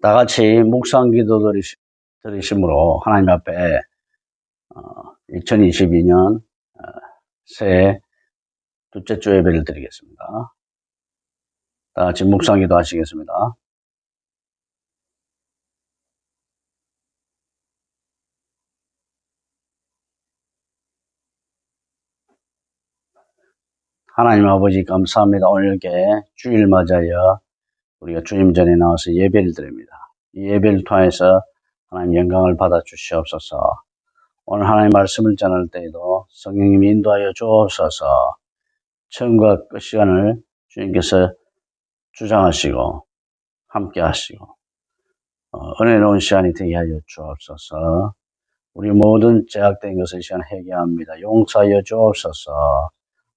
다 같이 묵상 기도 드리심으로 하나님 앞에 2022년 새해 둘째 주 예배를 드리겠습니다. 다 같이 묵상 기도 하시겠습니다. 하나님 아버지 감사합니다. 오늘 이렇게 주일 맞아여 우리가 주님 전에 나와서 예배를 드립니다. 이 예배를 통해서 하나님 영광을 받아 주시옵소서. 오늘 하나님 말씀을 전할 때에도 성령님이 인도하여 주옵소서. 처음과 끝 시간을 주님께서 주장하시고 함께 하시고 은혜로운 시간이 되게 하여 주옵소서. 우리 모든 제약된 것을 시간 회개합니다. 용서하여 주옵소서.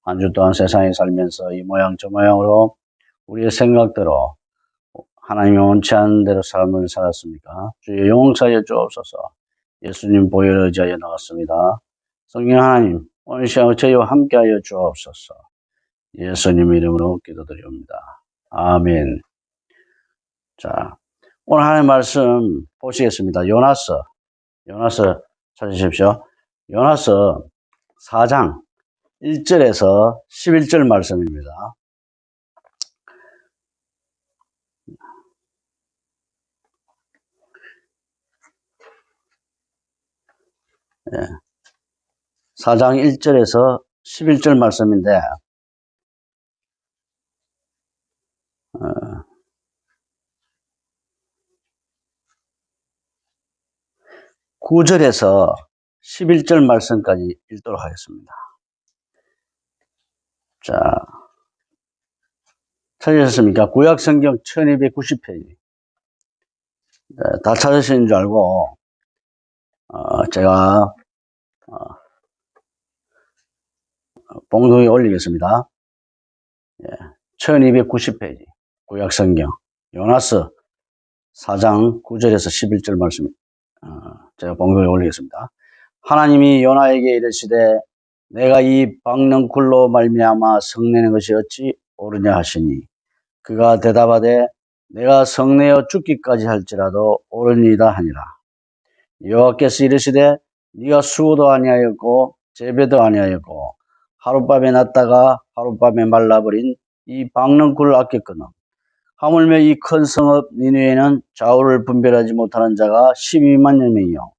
한 주 동안 세상에 살면서 이 모양 저 모양으로 우리의 생각대로 하나님이 원치 않는 대로 삶을 살았습니까? 주의 용서하여 주옵소서. 예수님 보혈을 의지하여 나갔습니다. 성령 하나님 오늘 시간 저희와 함께하여 주옵소서. 예수님 이름으로 기도드립니다. 아멘. 자, 오늘 하나님 말씀 보시겠습니다. 요나서 찾으십시오. 요나서 4장 1절에서 11절 말씀입니다. 예. 4장 1절에서 11절 말씀인데 9절에서 11절 말씀까지 읽도록 하겠습니다. 자, 찾으셨습니까? 구약성경 1290페이지. 다 찾으신 줄 알고 제가 봉독에 올리겠습니다. 1290페이지 구약성경 요나서 4장 9절에서 11절 말씀 제가 봉독에 올리겠습니다. 하나님이 요나에게 이르시되 내가 이 박는 굴로 말미암아 성내는 것이 어찌 옳으냐 하시니 그가 대답하되 내가 성내어 죽기까지 할지라도 옳으니이다 하니라. 여호와께서 이르시되 네가 수고도 아니하였고 재배도 아니하였고 하룻밤에 났다가 하룻밤에 말라버린 이 박는 굴을 아꼈거늘 하물며 이 큰 성읍 니느웨는 좌우를 분별하지 못하는 자가 12만 명이요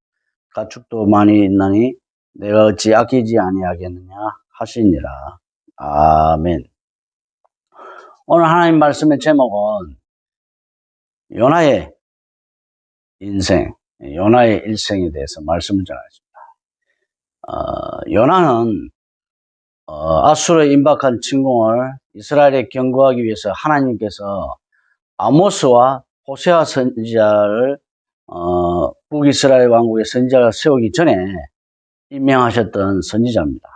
가축도 많이 있나니 내가 어찌 아끼지 아니하겠느냐 하시니라. 아멘. 오늘 하나님 말씀의 제목은 요나의 인생, 요나의 일생에 대해서 말씀을 전하겠습니다. 요나는 아수르에 임박한 침공을 이스라엘에 경고하기 위해서 하나님께서 아모스와 호세아 선지자를 북이스라엘 왕국의 선지자를 세우기 전에 임명하셨던 선지자입니다.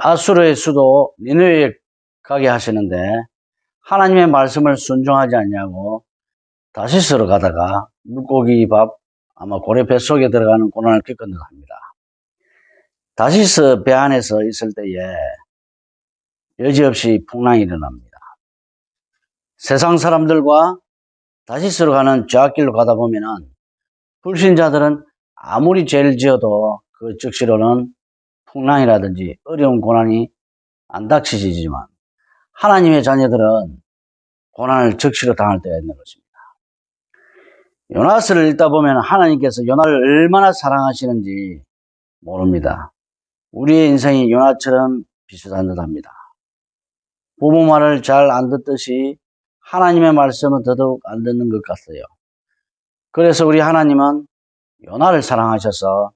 아수르의 수도 니느웨에 가게 하시는데 하나님의 말씀을 순종하지 않냐고 다시스로 가다가 물고기 밥 아마 고래 뱃속에 들어가는 고난을 겪었다고 합니다. 다시스 배 안에서 있을 때에 여지없이 풍랑이 일어납니다. 세상 사람들과 다시스로 가는 저앗길로 가다 보면은 불신자들은 아무리 죄를 지어도 그 즉시로는 풍랑이라든지 어려운 고난이 안 닥치지만 하나님의 자녀들은 고난을 즉시로 당할 때가 있는 것입니다. 요나서를 읽다 보면 하나님께서 요나를 얼마나 사랑하시는지 모릅니다. 우리의 인생이 요나처럼 비슷한 듯합니다. 부모 말을 잘 안 듣듯이 하나님의 말씀은 더더욱 안 듣는 것 같아요. 그래서 우리 하나님은 요나를 사랑하셔서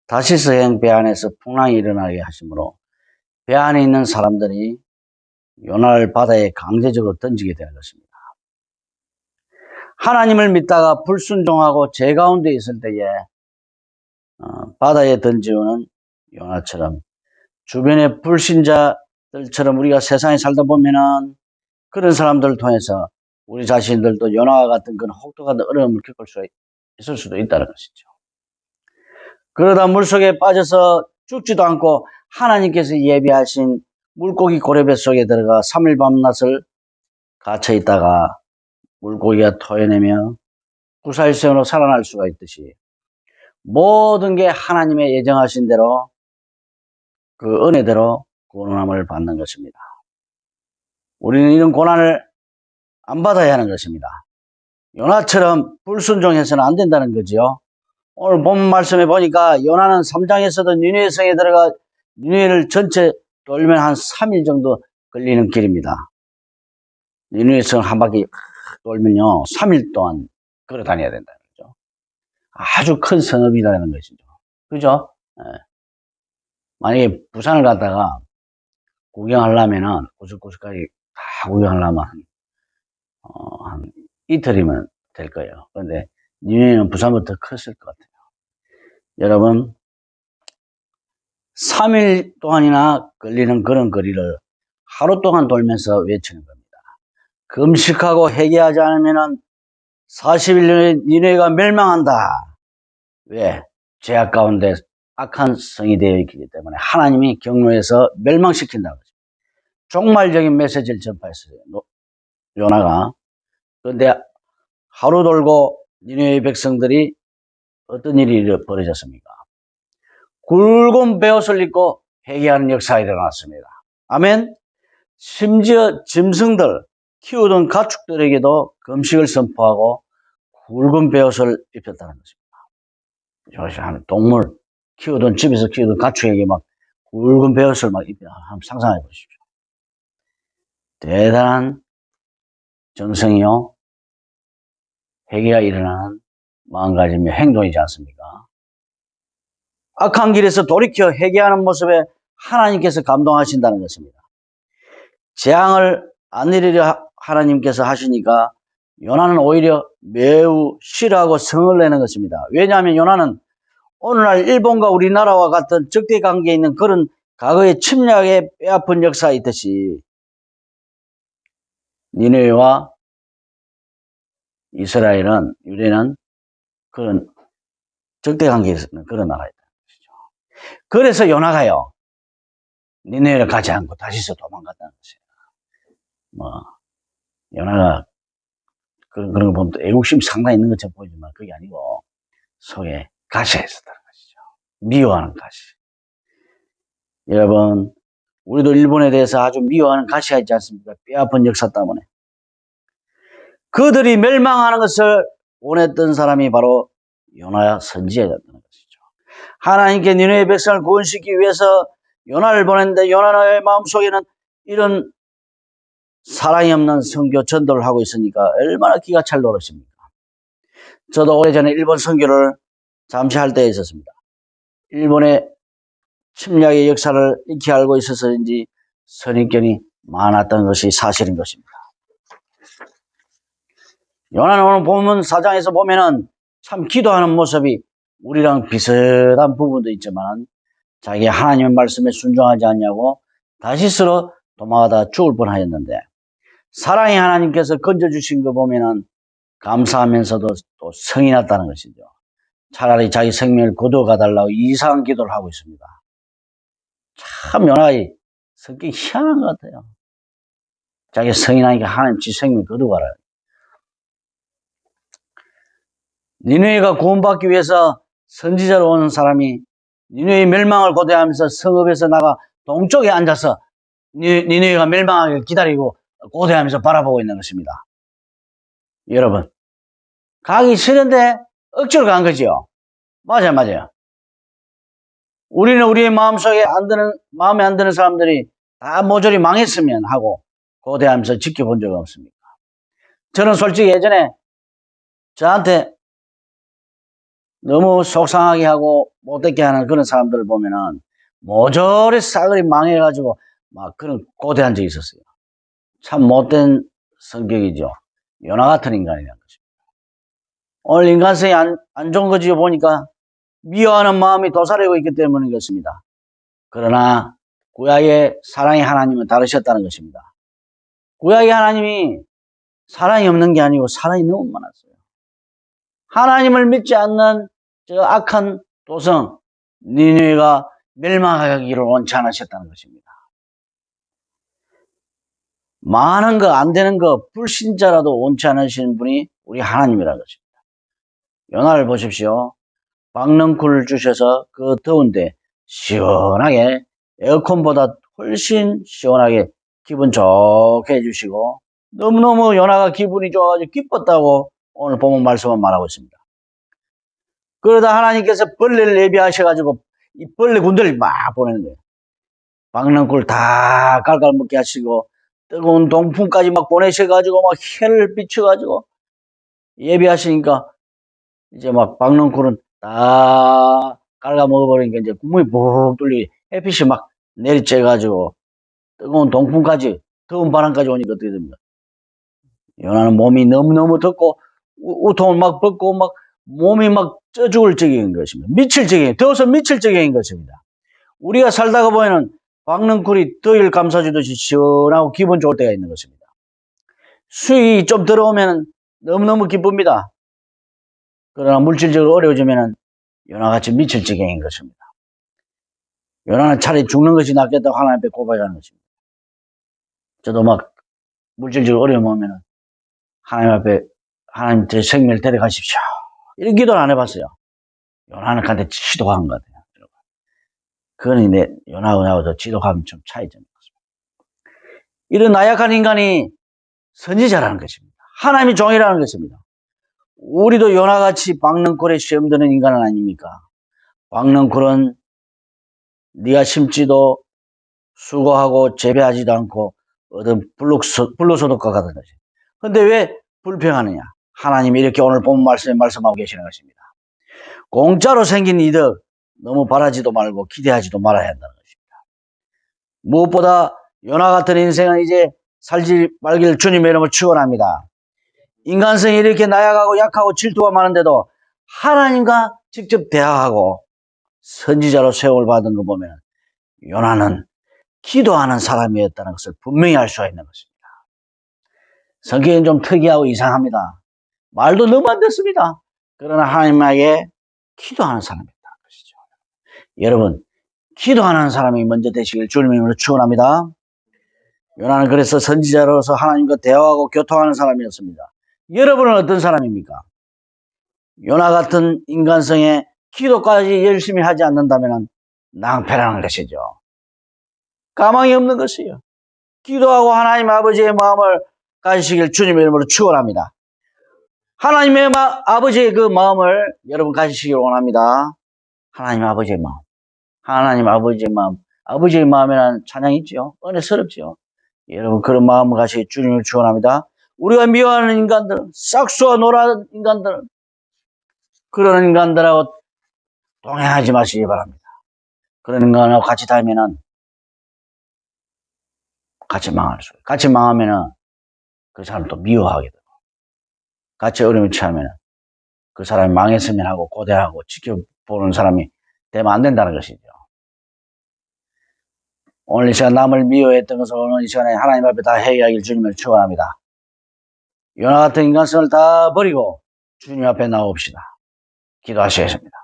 다시스행 배 안에서 풍랑이 일어나게 하시므로 배 안에 있는 사람들이 요나를 바다에 강제적으로 던지게 되는 것입니다. 하나님을 믿다가 불순종하고 죄 가운데 있을 때에 바다에 던지오는 요나처럼 주변의 불신자들처럼 우리가 세상에 살다 보면은 그런 사람들을 통해서 우리 자신들도 요나와 같은 그런 혹독한 어려움을 겪을 수 있을 수도 있다는 것이죠. 그러다 물속에 빠져서 죽지도 않고 하나님께서 예비하신 물고기 고래뱃 속에 들어가 3일 밤낮을 갇혀 있다가 물고기가 토해내며 구살생으로 살아날 수가 있듯이 모든 게 하나님의 예정하신 대로 그 은혜대로 구원함을 받는 것입니다. 우리는 이런 고난을 안 받아야 하는 것입니다. 요나처럼 불순종해서는 안 된다는 거지요. 오늘 본 말씀에 보니까 요나는 3장에서도 니느웨 성에 들어가 니느웨를 전체 돌면 한 3일 정도 걸리는 길입니다. 니느웨 성 한 바퀴 돌면요 3일 동안 걸어 다녀야 된다는 거죠. 아주 큰 성읍이라는 것이죠. 그죠? 네. 만약에 부산을 갔다가 구경하려면은 구석구석까지 다 구경하려면 한 이틀이면 될 거예요. 그런데 니느웨는 부산부터 컸을 것 같아요. 여러분 3일 동안이나 걸리는 그런 거리를 하루 동안 돌면서 외치는 겁니다. 금식하고 회개하지 않으면 40일 내에 니느웨가 멸망한다. 왜? 죄악 가운데 악한 성이 되어 있기 때문에 하나님이 경로에서 멸망시킨다는 거죠. 종말적인 메시지를 전파했어요. 요나가. 그런데 하루 돌고 니느웨 백성들이 어떤 일이 벌어졌습니까? 굵은 베옷을 입고 회개하는 역사가 일어났습니다. 아멘. 심지어 짐승들, 키우던 가축들에게도 금식을 선포하고 굵은 베옷을 입혔다는 것입니다. 동물, 집에서 키우던 가축에게 막 굵은 베옷을 막 입혀. 한번 상상해 보십시오. 대단한 정성이요. 회개가 일어나는 마음가짐의 행동이지 않습니까? 악한 길에서 돌이켜 회개하는 모습에 하나님께서 감동하신다는 것입니다. 재앙을 안 내리려 하나님께서 하시니까 요나는 오히려 매우 싫어하고 성을 내는 것입니다. 왜냐하면 요나는 오늘날 일본과 우리나라와 같은 적대 관계에 있는 그런 과거의 침략에 뼈아픈 역사가 있듯이 니느웨와 이스라엘은 유대는 그런 적대 관계에 있는 그런 나라이다. 그래서 요나가요 니느웨를 가지 않고 다시서 도망갔다는 것이에요. 요나가 그런 거 보면 또 애국심이 상당히 있는 것처럼 보이지만 그게 아니고 속에 가시가 있었다는 것이죠. 미워하는 가시. 여러분 우리도 일본에 대해서 아주 미워하는 가시가 있지 않습니까? 뼈아픈 역사 때문에. 그들이 멸망하는 것을 원했던 사람이 바로 요나 선지자였던 것이죠. 하나님께 니느웨 백성을 구원시키기 위해서 요나를 보냈는데 요나의 마음속에는 이런 사랑이 없는 선교 전도를 하고 있으니까 얼마나 기가 찰 노릇입니까? 저도 오래전에 일본 선교를 잠시 할 때에 있었습니다. 일본의 침략의 역사를 익히 알고 있어서인지 선입견이 많았던 것이 사실인 것입니다. 요나는 오늘 보면 4장에서 보면은 참 기도하는 모습이 우리랑 비슷한 부분도 있지만 자기 하나님의 말씀에 순종하지 않냐고 다시스로 도망가다 죽을 뻔하였는데 사랑의 하나님께서 건져주신 거 보면은 감사하면서도 또 성이 났다는 것이죠. 차라리 자기 생명을 거두어가달라고 이상한 기도를 하고 있습니다. 참 요나의 성격이 희한한 것 같아요. 자기 성이 나니까 하나님 지 생명을 거두어가라. 니느웨가 구원받기 위해서 선지자로 오는 사람이 니느웨의 멸망을 고대하면서 성읍에서 나가 동쪽에 앉아서 니느웨가 멸망하기를 기다리고 고대하면서 바라보고 있는 것입니다. 여러분 가기 싫은데 억지로 간 거죠. 맞아요. 우리는 우리의 마음에 안 드는 사람들이 다 모조리 망했으면 하고 고대하면서 지켜본 적은 없습니까? 저는 솔직히 예전에 저한테 너무 속상하게 하고 못되게 하는 그런 사람들을 보면은 모조리 싸그리 망해가지고 막 그런 고대한 적이 있었어요. 참 못된 성격이죠. 요나 같은 인간이라는 것입니다. 오늘 인간성이 안 좋은 거지요 보니까 미워하는 마음이 도사리고 있기 때문인 것입니다. 그러나 구약의 사랑의 하나님은 다르셨다는 것입니다. 구약의 하나님이 사랑이 없는 게 아니고 사랑이 너무 많았어요. 하나님을 믿지 않는 저 악한 도성 니느웨가 멸망하기를 원치 않으셨다는 것입니다. 많은 거, 안 되는 거, 불신자라도 원치 않으시는 분이 우리 하나님이라는 것입니다. 연하를 보십시오. 박넝쿨을 주셔서 그 더운데 시원하게 에어컨보다 훨씬 시원하게 기분 좋게 해주시고 너무너무 연하가 기분이 좋아가지고 기뻤다고 오늘 본문 말씀은 말하고 있습니다. 그러다 하나님께서 벌레를 예비하셔가지고 이 벌레 군대를 막 보내는 거예요. 박넝쿨 다 깔깔먹게 하시고 뜨거운 동풍까지 막 보내셔가지고 막 해를 비춰가지고 예비하시니까 이제 막 박넝쿨은 다 깔아 먹어버리니까 이제 구멍이 푹 뚫리게 햇빛이 막 내리쬐가지고 뜨거운 동풍까지 더운 바람까지 오니까 어떻게 됩니까? 연하는 몸이 너무너무 덥고 우통을 막 벗고 막 몸이 막 쪄 죽을 지경인 것입니다. 미칠 지경, 더워서 미칠 지경인 것입니다. 우리가 살다가 보면은 박넝쿨이 더위를 감싸주듯이 시원하고 기분 좋을 때가 있는 것입니다. 수익이 좀 들어오면 너무너무 기쁩니다. 그러나 물질적으로 어려워지면 연하같이 미칠 지경인 것입니다. 연하는 차라리 죽는 것이 낫겠다고 하나님 앞에 고백하는 것입니다. 저도 막 물질적으로 어려움 오면 하나님 앞에 하나님 제 생명을 데려가십시오. 이런 기도를 안 해봤어요. 연하는 한테 지독한 것 같아요. 그거는 내 연하하고 지독하면 좀 차이점인 것입니다. 이런 나약한 인간이 선지자라는 것입니다. 하나님의 종이라는 것입니다. 우리도 연하같이 박넝쿨에 시험 드는 인간은 아닙니까? 박넝쿨은 네가 심지도 수고하고 재배하지도 않고 얻은 불로소득과 같은 것이. 근데 왜 불평하느냐? 하나님이 이렇게 오늘 본 말씀에 말씀하고 계시는 것입니다. 공짜로 생긴 이득 너무 바라지도 말고 기대하지도 말아야 한다는 것입니다. 무엇보다 연하 같은 인생은 이제 살지 말길 주님의 이름으로 축원합니다. 인간성이 이렇게 나약하고 약하고 질투가 많은데도 하나님과 직접 대화하고 선지자로 세움을 받은 거 보면 요나는 기도하는 사람이었다는 것을 분명히 알 수가 있는 것입니다. 성격은 좀 특이하고 이상합니다. 말도 너무 안 됐습니다. 그러나 하나님에게 기도하는 사람이었다는 것이죠. 여러분, 기도하는 사람이 먼저 되시길 주님의 이름으로 축원합니다. 요나는 그래서 선지자로서 하나님과 대화하고 교통하는 사람이었습니다. 여러분은 어떤 사람입니까? 요나 같은 인간성에 기도까지 열심히 하지 않는다면 낭패라는 것이죠. 가망이 없는 것이에요. 기도하고 하나님 아버지의 마음을 가지시길 주님의 이름으로 축원합니다. 하나님의 아버지의 그 마음을 여러분 가지시길 원합니다. 하나님 아버지의 마음. 하나님 아버지의 마음. 아버지의 마음이라는 찬양이 있죠. 은혜스럽죠. 여러분 그런 마음을 가지시길 주님을 축원합니다. 우리가 미워하는 인간들, 싹수와 노란 인간들, 그런 인간들하고 동행하지 마시기 바랍니다. 그런 인간하고 같이 다니면은 같이 망할 수 있어요. 같이 망하면은 그 사람 또 미워하게 되고, 같이 어려움을 처하면은 그 사람이 망했으면 하고 고대하고 지켜보는 사람이 되면 안 된다는 것이죠. 오늘 이 시간 남을 미워했던 것을 오늘 이 시간에 하나님 앞에 다 회개하길 주님을 축원합니다. 요나 같은 인간성을 다 버리고 주님 앞에 나옵시다. 기도하시겠습니다.